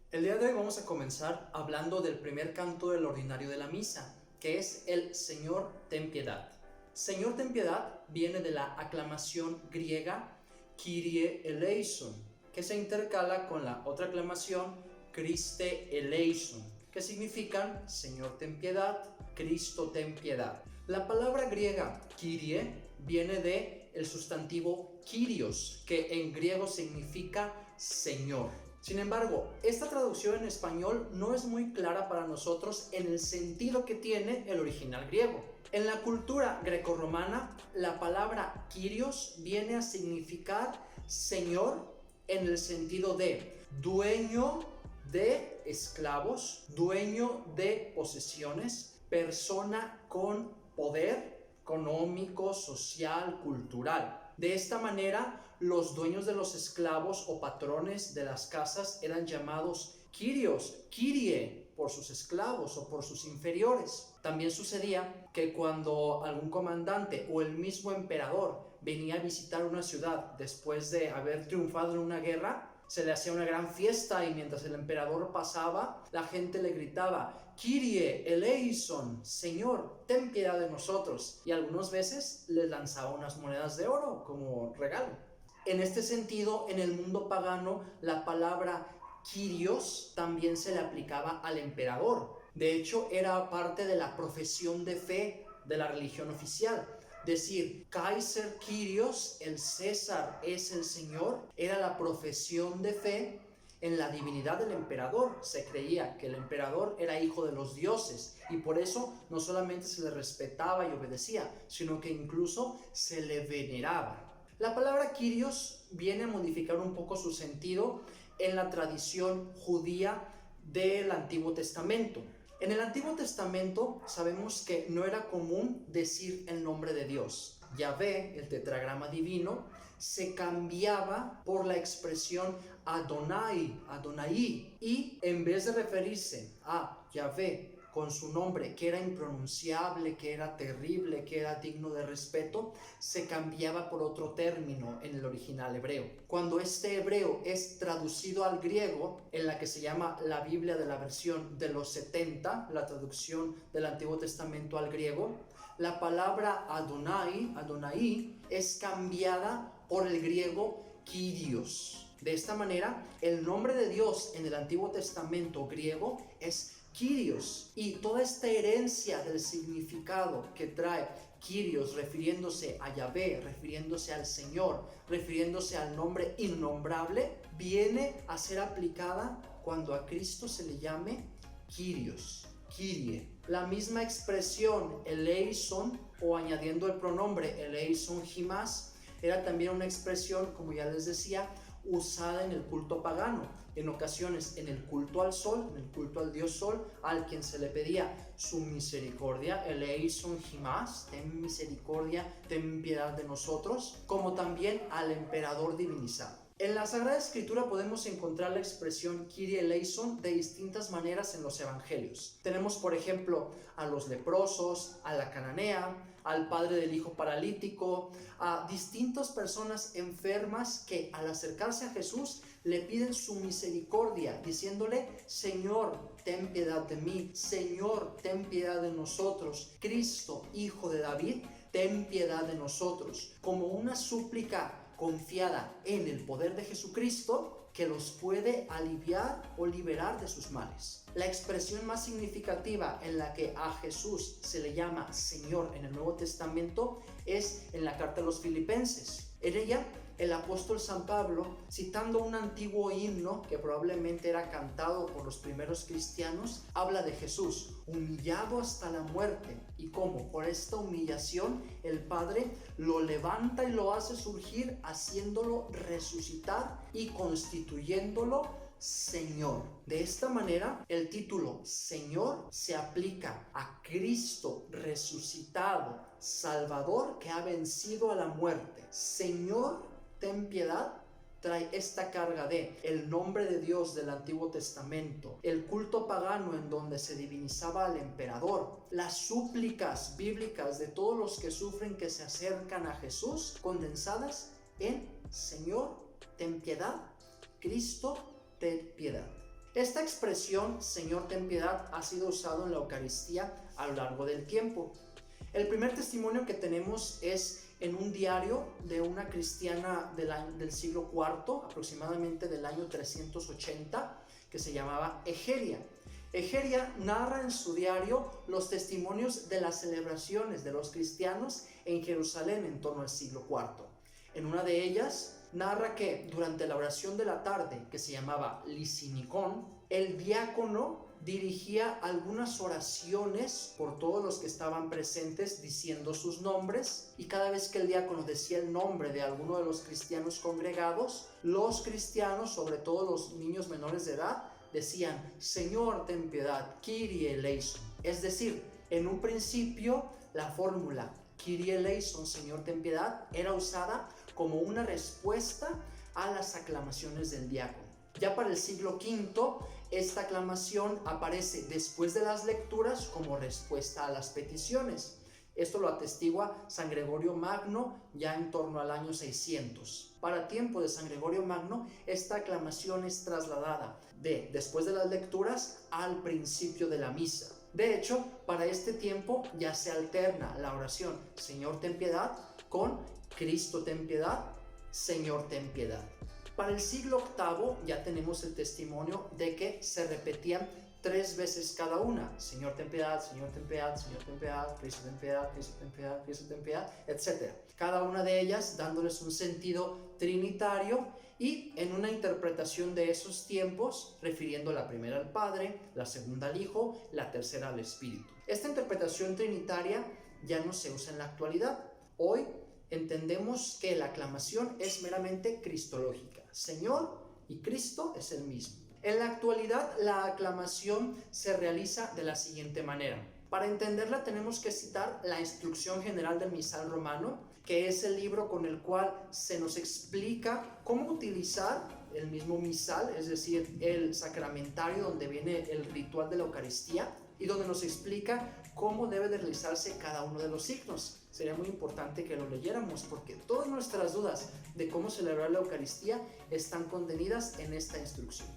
El día de hoy vamos a comenzar hablando del primer canto del ordinario de la misa, que es el Señor, ten piedad. Señor, ten piedad viene de la aclamación griega Kyrie eleison, que se intercala con la otra aclamación Christe eleison, que significan Señor, ten piedad, Cristo, ten piedad. La palabra griega Kyrie viene de el sustantivo Kyrios, que en griego significa Señor. Sin embargo, esta traducción en español no es muy clara para nosotros en el sentido que tiene el original griego. En la cultura grecorromana, la palabra Kyrios viene a significar Señor en el sentido de dueño de esclavos, dueño de posesiones, persona con poder económico, social, cultural. De esta manera, los dueños de los esclavos o patrones de las casas eran llamados Kyrios, Kyrie, por sus esclavos o por sus inferiores. También sucedía que cuando algún comandante o el mismo emperador venía a visitar una ciudad después de haber triunfado en una guerra, se le hacía una gran fiesta y mientras el emperador pasaba, la gente le gritaba Kyrie eleison, Señor, ten piedad de nosotros, y algunas veces les lanzaba unas monedas de oro como regalo. En este sentido, en el mundo pagano, la palabra Kyrios también se le aplicaba al emperador. De hecho, era parte de la profesión de fe de la religión oficial. Decir Kaiser Kyrios, el César es el Señor, era la profesión de fe en la divinidad del emperador. Se creía que el emperador era hijo de los dioses y por eso no solamente se le respetaba y obedecía, sino que incluso se le veneraba. La palabra Kyrios viene a modificar un poco su sentido en la tradición judía del Antiguo Testamento. En el Antiguo Testamento sabemos que no era común decir el nombre de Dios. Yahvé, el tetragrama divino, se cambiaba por la expresión Adonai, Adonai, y en vez de referirse a Yahvé con su nombre, que era impronunciable, que era terrible, que era digno de respeto, se cambiaba por otro término en el original hebreo. Cuando este hebreo es traducido al griego, en la que se llama la Biblia de la versión de los 70, la traducción del Antiguo Testamento al griego, la palabra Adonai, Adonai, es cambiada por el griego Kyrios. De esta manera, el nombre de Dios en el Antiguo Testamento griego es Kyrios, y toda esta herencia del significado que trae Kyrios, refiriéndose a Yahvé, refiriéndose al Señor, refiriéndose al nombre innombrable, viene a ser aplicada cuando a Cristo se le llame Kyrios, Kyrie. La misma expresión eleison, o añadiendo el pronombre eleison himas, era también una expresión, como ya les decía, usada en el culto pagano, en ocasiones en el culto al sol, en el culto al dios sol, al quien se le pedía su misericordia, eleison himas, ten misericordia, ten piedad de nosotros, como también al emperador divinizado. En la Sagrada Escritura podemos encontrar la expresión Kyrie eleison de distintas maneras en los evangelios. Tenemos, por ejemplo, a los leprosos, a la cananea, al padre del hijo paralítico, a distintas personas enfermas que al acercarse a Jesús le piden su misericordia, diciéndole, Señor, ten piedad de mí, Señor, ten piedad de nosotros, Cristo, hijo de David, ten piedad de nosotros, como una súplica confiada en el poder de Jesucristo que los puede aliviar o liberar de sus males. La expresión más significativa en la que a Jesús se le llama Señor en el Nuevo Testamento es en la carta a los Filipenses. En ella, el apóstol San Pablo, citando un antiguo himno que probablemente era cantado por los primeros cristianos, habla de Jesús, humillado hasta la muerte, y cómo por esta humillación el Padre lo levanta y lo hace surgir, haciéndolo resucitar y constituyéndolo Señor. De esta manera, el título Señor se aplica a Cristo resucitado, Salvador, que ha vencido a la muerte. Señor, ten piedad, trae esta carga de el nombre de Dios del Antiguo Testamento, el culto pagano en donde se divinizaba al emperador, las súplicas bíblicas de todos los que sufren que se acercan a Jesús, condensadas en Señor, ten piedad, Cristo, ten piedad. Esta expresión, Señor, ten piedad, ha sido usado en la Eucaristía a lo largo del tiempo. El primer testimonio que tenemos es en un diario de una cristiana del siglo IV, aproximadamente del año 380, que se llamaba Egeria. Egeria narra en su diario los testimonios de las celebraciones de los cristianos en Jerusalén en torno al siglo IV. En una de ellas narra que durante la oración de la tarde, que se llamaba Lisinicón, el diácono dirigía algunas oraciones por todos los que estaban presentes diciendo sus nombres, y cada vez que el diácono decía el nombre de alguno de los cristianos congregados, los cristianos, sobre todo los niños menores de edad, decían: Señor, ten piedad, Kyrie eleison. Es decir, en un principio la fórmula Kyrie eleison, Señor, ten piedad, era usada como una respuesta a las aclamaciones del diácono. Ya para el siglo V, esta aclamación aparece después de las lecturas como respuesta a las peticiones. Esto lo atestigua San Gregorio Magno ya en torno al año 600. Para tiempo de San Gregorio Magno, esta aclamación es trasladada después de las lecturas al principio de la misa. De hecho, para este tiempo ya se alterna la oración Señor, ten piedad con Cristo, ten piedad, Señor, ten piedad. Para el siglo VIII ya tenemos el testimonio de que se repetían 3 veces cada una: Señor, ten piedad, Señor, ten piedad, Señor, ten piedad, Cristo, ten piedad, Cristo, ten piedad, Cristo, ten piedad, etc. Cada una de ellas dándoles un sentido trinitario y en una interpretación de esos tiempos, refiriendo la primera al Padre, la segunda al Hijo, la tercera al Espíritu. Esta interpretación trinitaria ya no se usa en la actualidad. Hoy entendemos que la aclamación es meramente cristológica. Señor y Cristo es el mismo. En la actualidad, la aclamación se realiza de la siguiente manera. Para entenderla tenemos que citar la Instrucción General del Misal Romano, que es el libro con el cual se nos explica cómo utilizar el mismo misal, es decir, el sacramentario donde viene el ritual de la Eucaristía, y donde nos explica cómo debe de realizarse cada uno de los signos. Sería muy importante que lo leyéramos porque todas nuestras dudas de cómo celebrar la Eucaristía están contenidas en esta instrucción.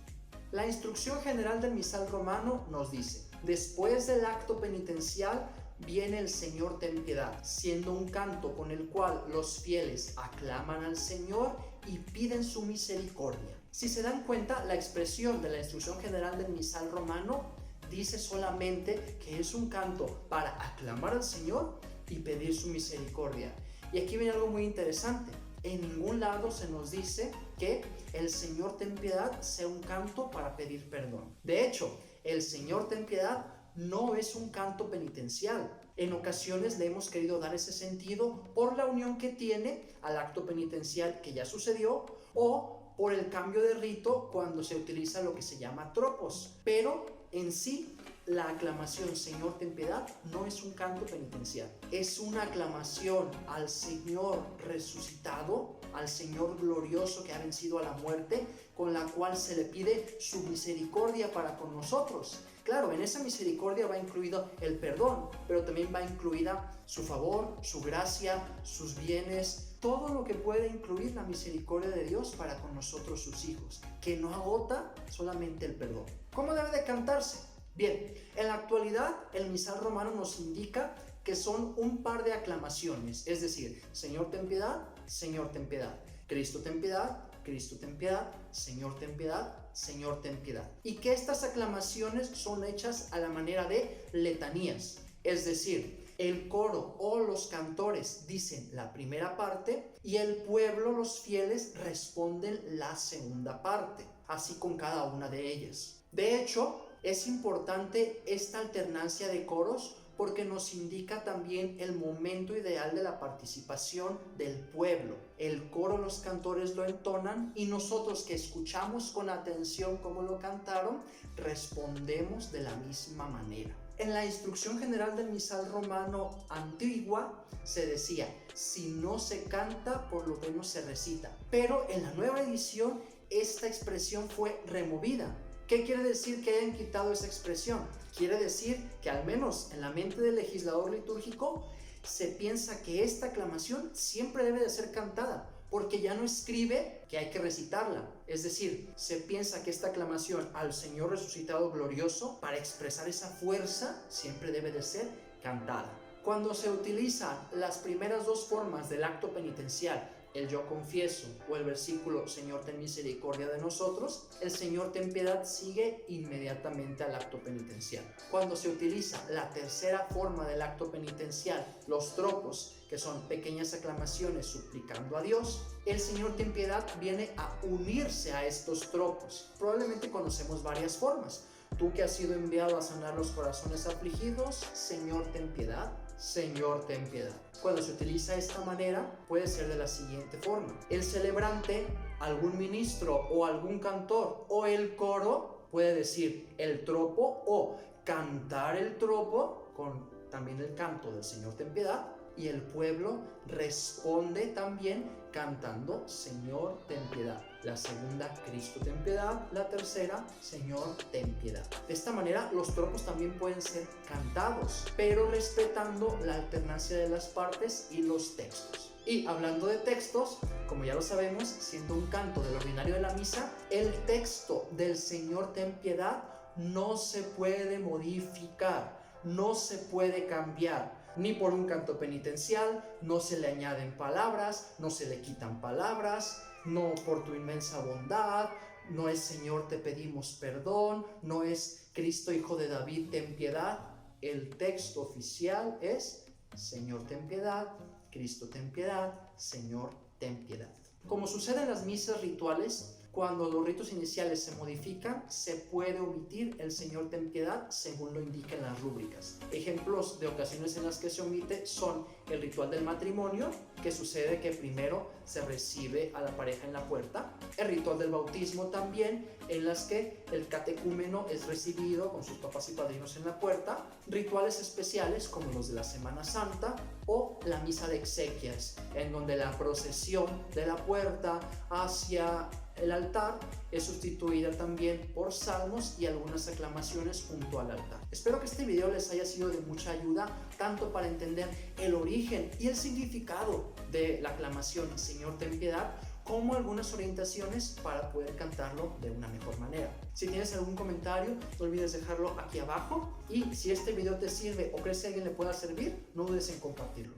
La Instrucción General del Misal Romano nos dice: después del acto penitencial viene el Señor, ten piedad, siendo un canto con el cual los fieles aclaman al Señor y piden su misericordia. Si se dan cuenta, la expresión de la Instrucción General del Misal Romano dice solamente que es un canto para aclamar al Señor y pedir su misericordia. Y aquí viene algo muy interesante. En ningún lado se nos dice que el Señor ten piedad sea un canto para pedir perdón. De hecho, el Señor ten piedad no es un canto penitencial. En ocasiones le hemos querido dar ese sentido por la unión que tiene al acto penitencial que ya sucedió o por el cambio de rito cuando se utiliza lo que se llama tropos. Pero en sí, la aclamación Señor, ten piedad no es un canto penitencial. Es una aclamación al Señor resucitado, al Señor glorioso que ha vencido a la muerte, con la cual se le pide su misericordia para con nosotros. Claro, en esa misericordia va incluido el perdón, pero también va incluida su favor, su gracia, sus bienes, todo lo que puede incluir la misericordia de Dios para con nosotros sus hijos, que no agota solamente el perdón. ¿Cómo debe de cantarse? Bien, en la actualidad el misal romano nos indica que son un par de aclamaciones, es decir, Señor ten piedad, Señor ten piedad, Cristo ten piedad, Cristo ten piedad, Señor ten piedad, Señor ten piedad. Y que estas aclamaciones son hechas a la manera de letanías, es decir, el coro o los cantores dicen la primera parte y el pueblo, los fieles, responden la segunda parte, así con cada una de ellas. De hecho, es importante esta alternancia de coros porque nos indica también el momento ideal de la participación del pueblo. El coro, los cantores lo entonan y nosotros que escuchamos con atención cómo lo cantaron, respondemos de la misma manera. En la Instrucción General del Misal Romano antigua se decía: si no se canta, por lo menos se recita. Pero en la nueva edición esta expresión fue removida. ¿Qué quiere decir que hayan quitado esa expresión? Quiere decir que al menos en la mente del legislador litúrgico se piensa que esta aclamación siempre debe de ser cantada, porque ya no escribe que hay que recitarla. Es decir, se piensa que esta aclamación al Señor resucitado glorioso, para expresar esa fuerza, siempre debe de ser cantada. Cuando se utilizan las primeras dos formas del acto penitencial, el yo confieso o el versículo Señor ten misericordia de nosotros, el Señor ten piedad sigue inmediatamente al acto penitencial. Cuando se utiliza la tercera forma del acto penitencial, los tropos, que son pequeñas aclamaciones suplicando a Dios, el Señor ten piedad viene a unirse a estos tropos. Probablemente conocemos varias formas. Tú que has sido enviado a sanar los corazones afligidos, Señor ten piedad. Señor, ten piedad. Cuando se utiliza de esta manera, puede ser de la siguiente forma. El celebrante, algún ministro o algún cantor o el coro puede decir el tropo o cantar el tropo con también el canto del Señor, ten piedad. Y el pueblo responde también cantando Señor, ten piedad. La segunda, Cristo, ten piedad. La tercera, Señor, ten piedad. De esta manera, los tropos también pueden ser cantados, pero respetando la alternancia de las partes y los textos. Y hablando de textos, como ya lo sabemos, siendo un canto del ordinario de la misa, el texto del Señor, ten piedad no se puede modificar, no se puede cambiar. Ni por un canto penitencial, no se le añaden palabras, no se le quitan palabras, no por tu inmensa bondad, no es Señor te pedimos perdón, no es Cristo Hijo de David ten piedad. El texto oficial es Señor ten piedad, Cristo ten piedad, Señor ten piedad. Como sucede en las misas rituales, cuando los ritos iniciales se modifican, se puede omitir el Señor ten piedad según lo indican las rúbricas. Ejemplos de ocasiones en las que se omite son el ritual del matrimonio, que sucede que primero se recibe a la pareja en la puerta, el ritual del bautismo también, en las que el catecúmeno es recibido con sus papás y padrinos en la puerta, rituales especiales como los de la Semana Santa o la misa de exequias, en donde la procesión de la puerta hacia el altar es sustituida también por salmos y algunas aclamaciones junto al altar. Espero que este video les haya sido de mucha ayuda, tanto para entender el origen y el significado de la aclamación Señor ten piedad, como algunas orientaciones para poder cantarlo de una mejor manera. Si tienes algún comentario, no olvides dejarlo aquí abajo, y si este video te sirve o crees que a alguien le pueda servir, no dudes en compartirlo.